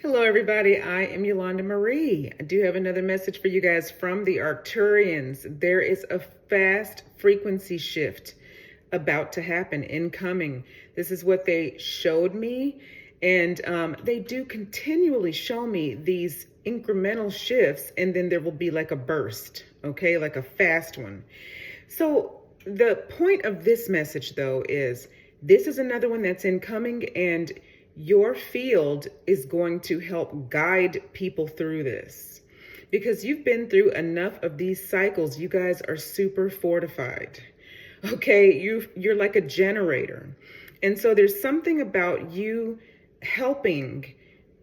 Hello, everybody. I am Yolanda Marie. I do have another message for you guys from the Arcturians. There is a fast frequency shift about to happen, incoming. This is what they showed me, and they do continually show me these incremental shifts, and then there will be like a burst, okay, like a fast one. So the point of this message, though, is this is another one that's incoming, and your field is going to help guide people through this because you've been through enough of these cycles. You guys are super fortified. Okay, you're like a generator. And so there's something about you helping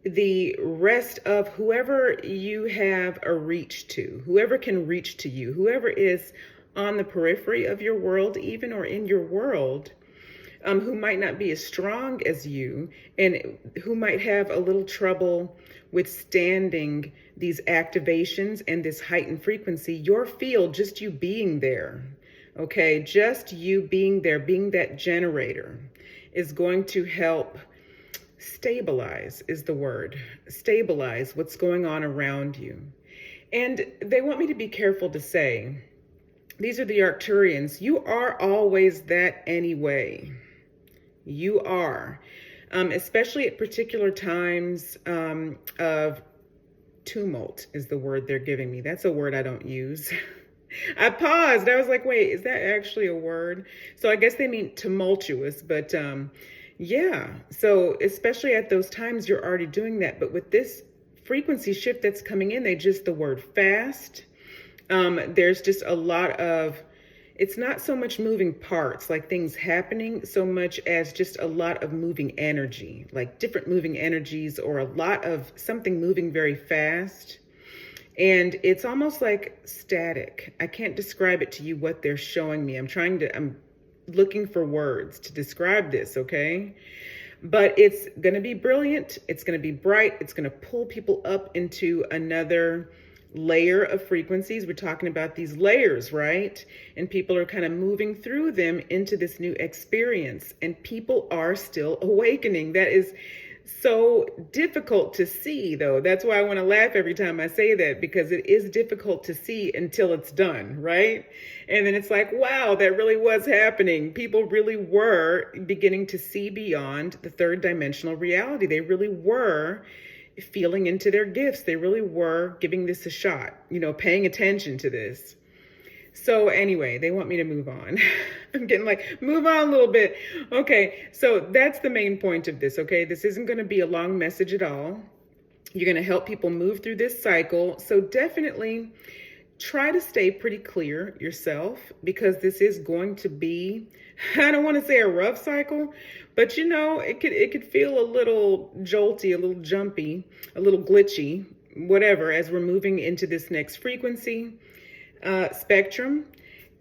the rest of whoever you have a reach to, whoever can reach to you, whoever is on the periphery of your world, even, or in your world, who might not be as strong as you and who might have a little trouble withstanding these activations and this heightened frequency. Your field, just you being there, okay, just you being there, being that generator, is going to help stabilize, is the word, stabilize what's going on around you. And they want me to be careful to say, these are the Arcturians. You are always that anyway. You are, especially at particular times of tumult is the word they're giving me. That's a word I don't use. I paused. I was like, wait, is that actually a word? So I guess they mean tumultuous, but yeah. So especially at those times, you're already doing that. But with this frequency shift that's coming in, they just the word fast. There's just a lot of, it's not so much moving parts, like things happening, so much as just a lot of moving energy, like different moving energies, or a lot of something moving very fast. And it's almost like static. I can't describe it to you what they're showing me. I'm looking for words to describe this, okay? But it's going to be brilliant. It's going to be bright. It's going to pull people up into another layer of frequencies. We're talking about these layers, right? And people are kind of moving through them into this new experience, and people are still awakening. That is so difficult to see, though. That's why I want to laugh every time I say that, because it is difficult to see until it's done, right? And then it's like, wow, that really was happening. People really were beginning to see beyond the third dimensional reality. They really were feeling into their gifts. They really were giving this a shot, paying attention to this. So anyway, they want me to move on. I'm getting like, move on a little bit. Okay, so that's the main point of this, okay? This isn't going to be a long message at all. You're going to help people move through this cycle. So definitely try to stay pretty clear yourself, because this is going to be, I don't want to say a rough cycle, but it could feel a little jolty, a little jumpy, a little glitchy, whatever, as we're moving into this next frequency spectrum.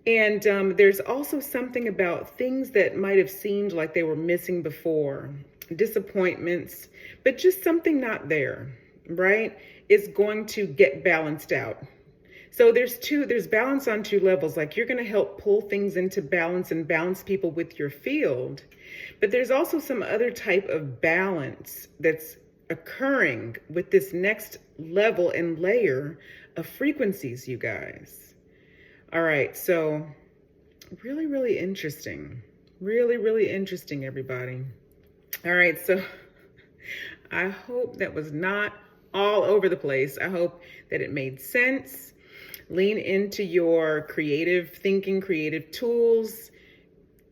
And there's also something about things that might have seemed like they were missing before, disappointments, but just something not there, right? Is going to get balanced out. So there's balance on two levels. Like, you're going to help pull things into balance and balance people with your field. But there's also some other type of balance that's occurring with this next level and layer of frequencies, you guys. All right. So really, really interesting. Really, really interesting, everybody. All right. So I hope that was not all over the place. I hope that it made sense. Lean into your creative thinking, creative tools.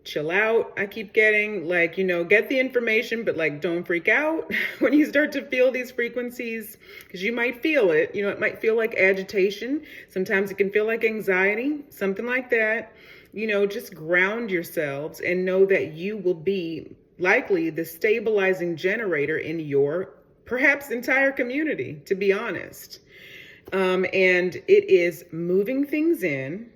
Chill out. I keep getting get the information, but don't freak out when you start to feel these frequencies, because you might feel it. It might feel like agitation. Sometimes it can feel like anxiety, something like that. Just ground yourselves and know that you will be likely the stabilizing generator in your perhaps entire community, to be honest. And it is moving things in.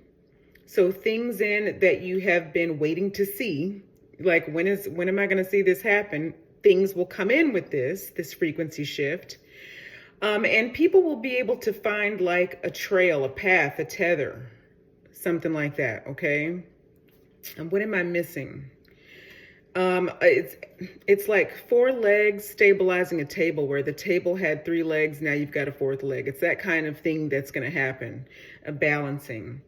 So things in that you have been waiting to see, like when am I going to see this happen? Things will come in with this frequency shift. And people will be able to find like a trail, a path, a tether, something like that. Okay. And what am I missing? It's like four legs stabilizing a table where the table had three legs. Now you've got a fourth leg. It's that kind of thing that's going to happen, a balancing.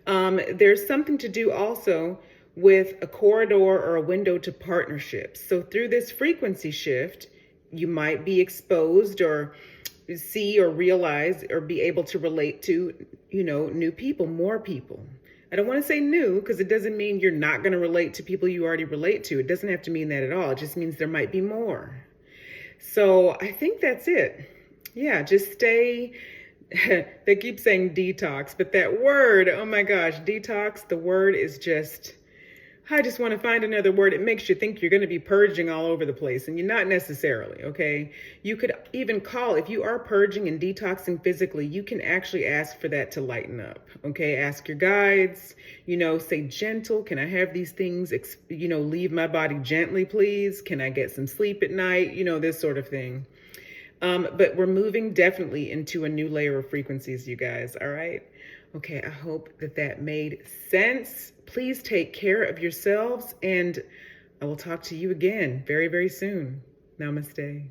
There's something to do also with a corridor or a window to partnerships. So through this frequency shift, you might be exposed or see or realize or be able to relate to, new people, more people. I don't want to say new because it doesn't mean you're not going to relate to people you already relate to. It doesn't have to mean that at all. It just means there might be more. So I think that's it. Yeah, just stay. They keep saying detox, but that word, oh my gosh, detox, the word is just, I just want to find another word. It makes you think you're going to be purging all over the place, and you're not necessarily, okay? You could even call, if you are purging and detoxing physically, you can actually ask for that to lighten up, okay? Ask your guides, say gentle, can I have these things, leave my body gently, please? Can I get some sleep at night? This sort of thing. But we're moving definitely into a new layer of frequencies, you guys, all right? Okay, I hope that made sense. Please take care of yourselves, and I will talk to you again very, very soon. Namaste.